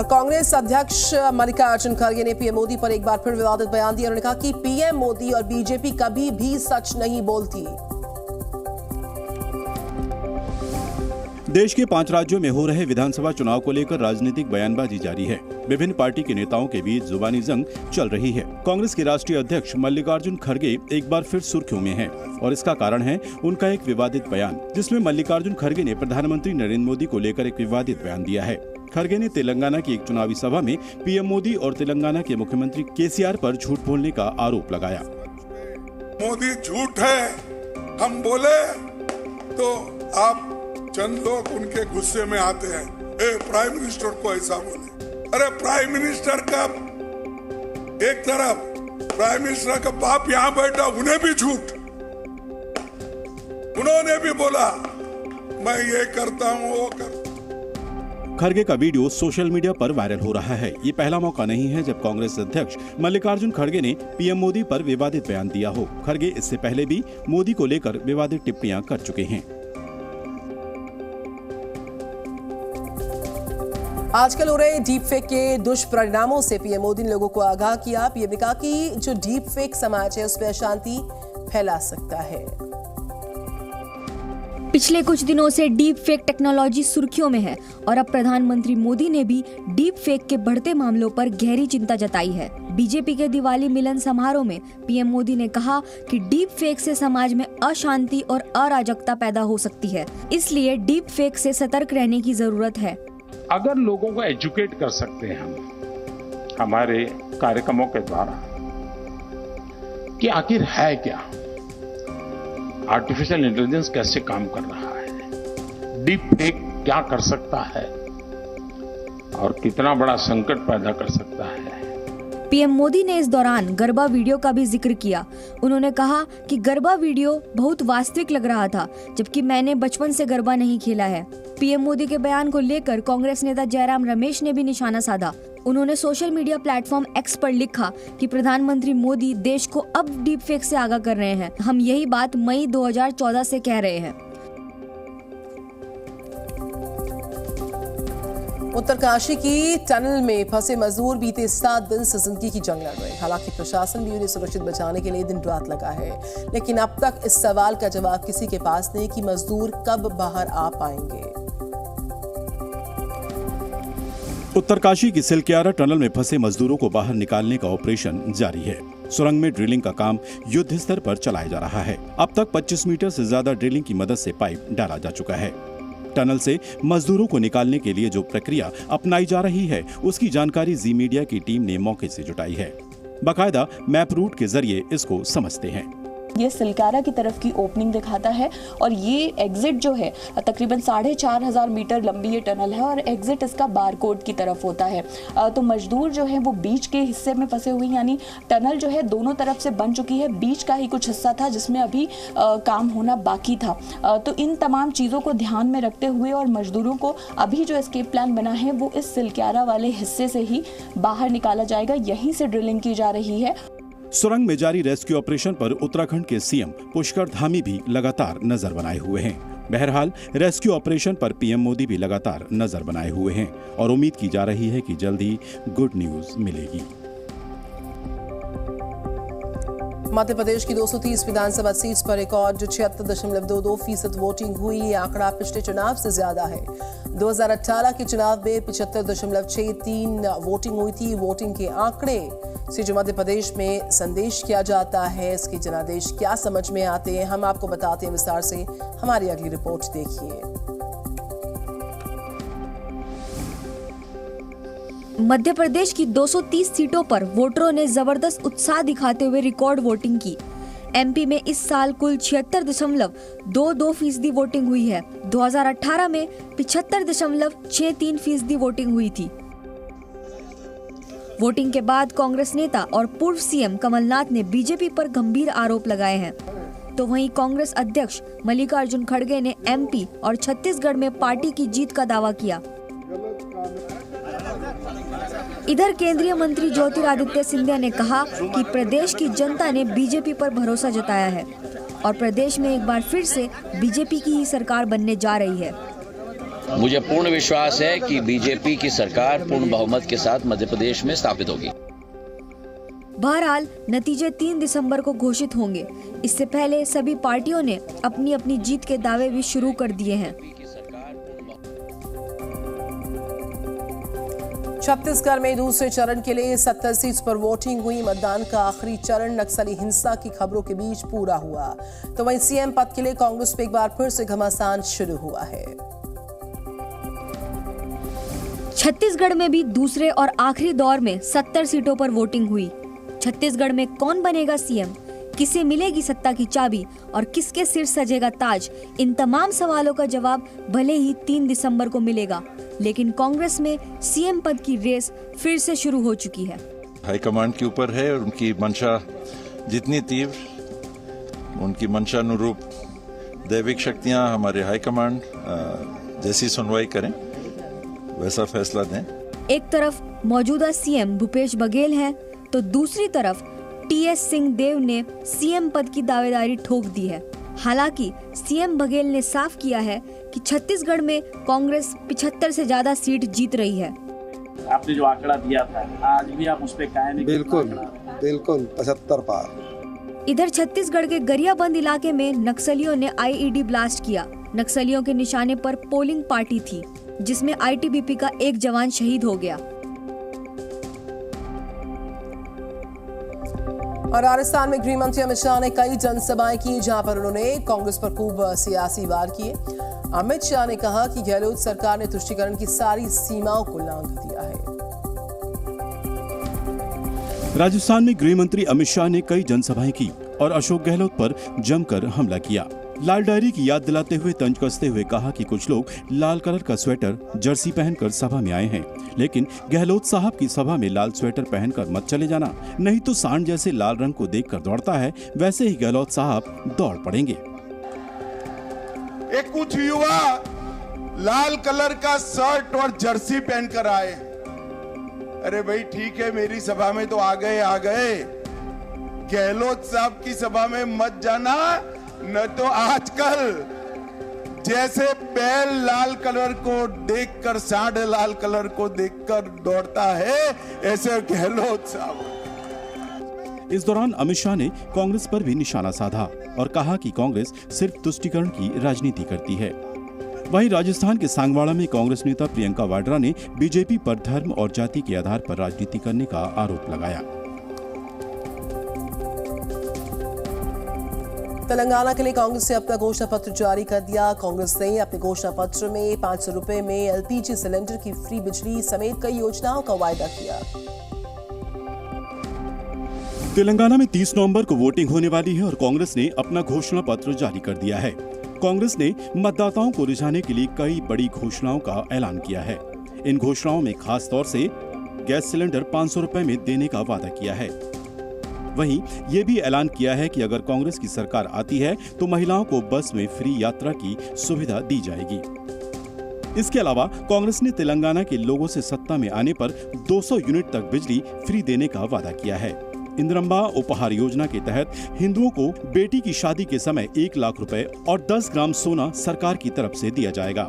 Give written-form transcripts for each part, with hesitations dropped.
और कांग्रेस अध्यक्ष मल्लिकार्जुन खड़गे ने पीएम मोदी पर एक बार फिर विवादित बयान दिया। उन्होंने कहा कि पीएम मोदी और बीजेपी कभी भी सच नहीं बोलती। देश के 5 राज्यों में हो रहे विधानसभा चुनाव को लेकर राजनीतिक बयानबाजी जारी है। विभिन्न पार्टी के नेताओं के बीच जुबानी जंग चल रही है। कांग्रेस के राष्ट्रीय अध्यक्ष मल्लिकार्जुन खड़गे एक बार फिर सुर्खियों में हैं और इसका कारण है उनका एक विवादित बयान, जिसमें मल्लिकार्जुन खड़गे ने प्रधानमंत्री नरेंद्र मोदी को लेकर एक विवादित बयान दिया है। खड़गे ने तेलंगाना की एक चुनावी सभा में पीएम मोदी और तेलंगाना के मुख्यमंत्री केसीआर पर झूठ बोलने का आरोप लगाया। मोदी झूठ है, हम बोले तो आप चंद लोग उनके गुस्से में आते हैं, प्राइम मिनिस्टर को ऐसा बोले। अरे प्राइम मिनिस्टर का एक तरफ प्राइम मिनिस्टर का बाप यहाँ बैठा, उन्हें भी झूठ, उन्होंने भी बोला मैं ये करता हूँ वो करता। खड़गे का वीडियो सोशल मीडिया पर वायरल हो रहा है। ये पहला मौका नहीं है जब कांग्रेस अध्यक्ष मल्लिकार्जुन खड़गे ने पीएम मोदी पर विवादित बयान दिया हो। खड़गे इससे पहले भी मोदी को लेकर विवादित टिप्पणियां कर चुके हैं। आजकल हो रहे डीप फेक के दुष्परिणामों से पीएम मोदी ने लोगों को आगाह किया। पीएम ने कहा कि जो डीप फेक समाज है उसमें अशांति फैला सकता है। पिछले कुछ दिनों से डीप फेक टेक्नोलॉजी सुर्खियों में है और अब प्रधानमंत्री मोदी ने भी डीप फेक के बढ़ते मामलों पर गहरी चिंता जताई है। बीजेपी के दिवाली मिलन समारोह में पीएम मोदी ने कहा कि डीप फेक से समाज में अशांति और अराजकता पैदा हो सकती है, इसलिए डीप फेक से सतर्क रहने की जरूरत है। अगर लोगों को एजुकेट कर सकते हैं हम हमारे कार्यक्रमों के द्वारा कि आखिर है क्या, आर्टिफिशियल इंटेलिजेंस कैसे काम कर रहा है, डीप फेक क्या कर सकता है और कितना बड़ा संकट पैदा कर सकता है। पीएम मोदी ने इस दौरान गरबा वीडियो का भी जिक्र किया। उन्होंने कहा कि गरबा वीडियो बहुत वास्तविक लग रहा था, जबकि मैंने बचपन से गरबा नहीं खेला है। पीएम मोदी के बयान को लेकर कांग्रेस नेता जयराम रमेश ने भी निशाना साधा। उन्होंने सोशल मीडिया प्लेटफॉर्म एक्स पर लिखा कि प्रधानमंत्री मोदी देश को अब डीप फेक से आगाह कर रहे हैं। हम यही बात मई 2014 से कह रहे हैं। उत्तरकाशी की टनल में फंसे मजदूर बीते 7 दिन से जिंदगी की जंग लड़ रहे। हालांकि प्रशासन भी उन्हें सुरक्षित बचाने के लिए दिन रात लगा है, लेकिन अब तक इस सवाल का जवाब किसी के पास नहीं कि मजदूर कब बाहर आ पाएंगे। उत्तरकाशी की सिलक्यारा टनल में फंसे मजदूरों को बाहर निकालने का ऑपरेशन जारी है। सुरंग में ड्रिलिंग का काम युद्ध स्तर पर चलाया जा रहा है। अब तक 25 मीटर से ज्यादा ड्रिलिंग की मदद से पाइप डाला जा चुका है। टनल से मजदूरों को निकालने के लिए जो प्रक्रिया अपनाई जा रही है, उसकी जानकारी जी मीडिया की टीम ने मौके से जुटाई है। बाकायदा मैप रूट के जरिए इसको समझते हैं। ये सिलक्यारा की तरफ की ओपनिंग दिखाता है और ये एग्जिट जो है तकरीबन 4,500 मीटर लंबी ये टनल है और एग्जिट इसका बारकोड की तरफ होता है। तो मजदूर जो है वो बीच के हिस्से में फंसे हुए, यानी टनल जो है दोनों तरफ से बन चुकी है, बीच का ही कुछ हिस्सा था जिसमें अभी काम होना बाकी था। तो इन तमाम चीज़ों को ध्यान में रखते हुए और मजदूरों को अभी जो एस्केप प्लान बना है वो इस सिलक्यारा वाले हिस्से से ही बाहर निकाला जाएगा। यहीं से ड्रिलिंग की जा रही है। सुरंग में जारी रेस्क्यू ऑपरेशन पर उत्तराखंड के सीएम पुष्कर धामी भी लगातार नजर बनाए हुए हैं। बहरहाल रेस्क्यू ऑपरेशन पर पीएम मोदी भी लगातार नजर बनाए हुए हैं और उम्मीद की जा रही है कि जल्द ही गुड न्यूज मिलेगी। मध्य प्रदेश की 230 विधानसभा सीट्स पर रिकॉर्ड 76.22% वोटिंग हुई। ये आंकड़ा पिछले चुनाव से ज्यादा है। 2018 के चुनाव में 75.63 वोटिंग हुई थी। वोटिंग के आंकड़े से जो मध्य प्रदेश में संदेश किया जाता है, इसके जनादेश क्या समझ में आते हैं, हम आपको बताते हैं विस्तार से। हमारी अगली रिपोर्ट देखिए। मध्य प्रदेश की 230 सीटों पर वोटरों ने जबरदस्त उत्साह दिखाते हुए रिकॉर्ड वोटिंग की। एमपी में इस साल कुल 76.22% वोटिंग हुई है। 2018 में 75.63% वोटिंग हुई थी। वोटिंग के बाद कांग्रेस नेता और पूर्व सीएम कमलनाथ ने बीजेपी पर गंभीर आरोप लगाए हैं। तो वहीं कांग्रेस अध्यक्ष मल्लिकार्जुन खड़गे ने एमपी और छत्तीसगढ़ में पार्टी की जीत का दावा किया। इधर केंद्रीय मंत्री ज्योतिरादित्य सिंधिया ने कहा कि प्रदेश की जनता ने बीजेपी पर भरोसा जताया है और प्रदेश में एक बार फिर से बीजेपी की ही सरकार बनने जा रही है। मुझे पूर्ण विश्वास है कि बीजेपी की सरकार पूर्ण बहुमत के साथ मध्य प्रदेश में स्थापित होगी। बहरहाल नतीजे 3 दिसंबर को घोषित होंगे। इससे पहले सभी पार्टियों ने अपनी अपनी जीत के दावे भी शुरू कर दिए हैं। छत्तीसगढ़ में दूसरे चरण के लिए 70 सीट पर वोटिंग हुई। मतदान का आखिरी चरण नक्सली हिंसा की खबरों के बीच पूरा हुआ। तो वहीं सीएम पद के लिए कांग्रेस में एक बार फिर से घमासान शुरू हुआ है। छत्तीसगढ़ में भी दूसरे और आखिरी दौर में 70 सीटों पर वोटिंग हुई। छत्तीसगढ़ में कौन बनेगा सीएम, किसे मिलेगी सत्ता की चाबी और किसके सिर सजेगा ताज, इन तमाम सवालों का जवाब भले ही 3 दिसंबर को मिलेगा। लेकिन कांग्रेस में सीएम पद की रेस फिर से शुरू हो चुकी है। हाईकमांड के ऊपर है और उनकी मंशा जितनी तीव्र, उनकी मंशा अनुरूप दैविक शक्तियां हमारे हाईकमांड जैसी सुनवाई करें वैसा फैसला दें। एक तरफ मौजूदा सीएम भूपेश बघेल हैं, तो दूसरी तरफ टीएस सिंहदेव ने सीएम पद की दावेदारी ठोक दी है। हालांकि सीएम बघेल ने साफ किया है कि छत्तीसगढ़ में कांग्रेस 75 से ज्यादा सीट जीत रही है। आपने जो आंकड़ा दिया था आज भी आप उस पे कायम हैं? बिल्कुल 75 पार। इधर छत्तीसगढ़ के गरियाबंद इलाके में नक्सलियों ने आईईडी ब्लास्ट किया। नक्सलियों के निशाने पर पोलिंग पार्टी थी, जिसमें आईटीबीपी का एक जवान शहीद हो गया। और राजस्थान में गृह मंत्री अमित शाह ने कई जनसभाएं की, जहां पर उन्होंने कांग्रेस पर खूब सियासी वार किए। अमित शाह ने कहा कि गहलोत सरकार ने तुष्टीकरण की सारी सीमाओं को लांघ दिया है। राजस्थान में गृह मंत्री अमित शाह ने कई जनसभाएं की और अशोक गहलोत पर जमकर हमला किया। लाल डायरी की याद दिलाते हुए तंज कसते हुए कहा कि कुछ लोग लाल कलर का स्वेटर जर्सी पहनकर सभा में आए हैं, लेकिन गहलोत साहब की सभा में लाल स्वेटर पहनकर मत चले जाना, नहीं तो सांड जैसे लाल रंग को देखकर दौड़ता है वैसे ही गहलोत साहब दौड़ पड़ेंगे। एक कुछ युवा लाल कलर का शर्ट और जर्सी पहनकर आए। अरे भाई ठीक है, मेरी सभा में तो आ गए, गहलोत साहब की सभा में मत जाना, न तो आजकल जैसे बैल लाल कलर को देखकर सांड लाल कलर को देखकर दौड़ता है, ऐसे गहलोत साहब। इस दौरान अमित शाह ने कांग्रेस पर भी निशाना साधा और कहा कि कांग्रेस सिर्फ तुष्टीकरण की राजनीति करती है। वहीं राजस्थान के सांगवाड़ा में कांग्रेस नेता प्रियंका वाड्रा ने बीजेपी पर धर्म और जाति के आधार पर राजनीति करने का आरोप लगाया। तेलंगाना के लिए कांग्रेस ने अपना घोषणा पत्र जारी कर दिया। कांग्रेस ने अपने घोषणा पत्र में 500 रुपए में एलपीजी सिलेंडर की फ्री बिजली समेत कई योजनाओं का वायदा किया। तेलंगाना में 30 नवंबर को वोटिंग होने वाली है और कांग्रेस ने अपना घोषणा पत्र जारी कर दिया है। कांग्रेस ने मतदाताओं को रिझाने के लिए कई बड़ी घोषणाओं का ऐलान किया है। इन घोषणाओं में खास तौर से गैस सिलेंडर 500 रुपए में देने का वादा किया है। वहीं ये भी ऐलान किया है कि अगर कांग्रेस की सरकार आती है तो महिलाओं को बस में फ्री यात्रा की सुविधा दी जाएगी। इसके अलावा कांग्रेस ने तेलंगाना के लोगों से सत्ता में आने पर 200 यूनिट तक बिजली फ्री देने का वादा किया है। इंदिरम्बा उपहार योजना के तहत हिंदुओं को बेटी की शादी के समय 1 लाख रुपए और 10 ग्राम सोना सरकार की तरफ से दिया जाएगा।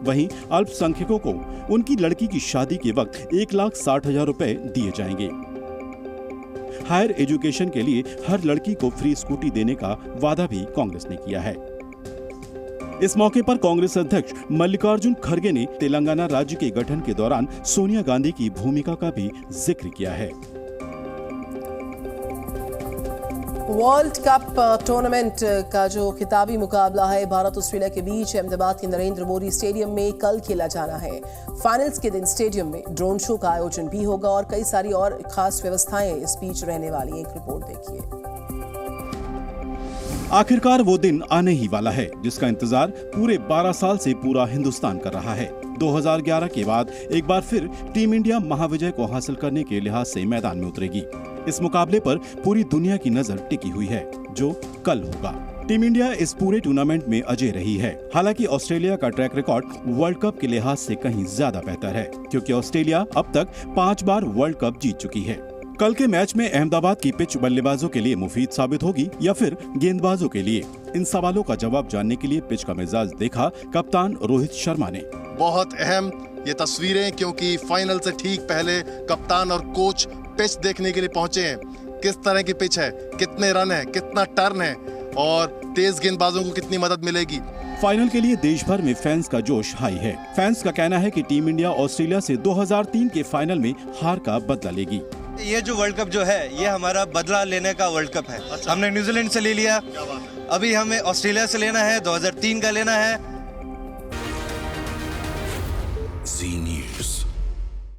वहीं अल्पसंख्यकों को उनकी लड़की की शादी के वक्त 1,60,000 रुपए दिए जाएंगे। हायर एजुकेशन के लिए हर लड़की को फ्री स्कूटी देने का वादा भी कांग्रेस ने किया है। इस मौके पर कांग्रेस अध्यक्ष मल्लिकार्जुन खड़गे ने तेलंगाना राज्य के गठन के दौरान सोनिया गांधी की भूमिका का भी जिक्र किया है। वर्ल्ड कप टूर्नामेंट का जो खिताबी मुकाबला है भारत ऑस्ट्रेलिया के बीच अहमदाबाद के नरेंद्र मोदी स्टेडियम में कल खेला जाना है। फाइनल्स के दिन स्टेडियम में ड्रोन शो का आयोजन भी होगा और कई सारी और खास व्यवस्थाएं इस बीच रहने वाली हैं। एक रिपोर्ट देखिए। आखिरकार वो दिन आने ही वाला है जिसका इंतजार पूरे 12 साल से पूरा हिंदुस्तान कर रहा है। 2011 के बाद एक बार फिर टीम इंडिया महाविजय को हासिल करने के लिहाज से मैदान में उतरेगी। इस मुकाबले पर पूरी दुनिया की नजर टिकी हुई है जो कल होगा। टीम इंडिया इस पूरे टूर्नामेंट में अजय रही है। हालांकि ऑस्ट्रेलिया का ट्रैक रिकॉर्ड वर्ल्ड कप के लिहाज से कहीं ज्यादा बेहतर है, क्योंकि ऑस्ट्रेलिया अब तक 5 बार वर्ल्ड कप जीत चुकी है। कल के मैच में अहमदाबाद की पिच बल्लेबाजों के लिए मुफीद साबित होगी या फिर गेंदबाजों के लिए, इन सवालों का जवाब जानने के लिए पिच का मिजाज देखा कप्तान रोहित शर्मा ने। बहुत अहम ये तस्वीरें, क्योंकि फाइनल से ठीक पहले कप्तान और कोच पिच देखने के लिए पहुंचे हैं। किस तरह की पिच है, कितने रन है, कितना टर्न है और तेज गेंदबाजों को कितनी मदद मिलेगी। फाइनल के लिए देश भर में फैंस का जोश हाई है। फैंस का कहना है कि टीम इंडिया ऑस्ट्रेलिया से 2003 के फाइनल में हार का बदला लेगी। ये जो वर्ल्ड कप जो है ये हमारा बदला लेने का वर्ल्ड कप है। अच्छा। हमने न्यूजीलैंड से ले लिया, अभी हमें ऑस्ट्रेलिया से लेना है, 2003 का लेना है।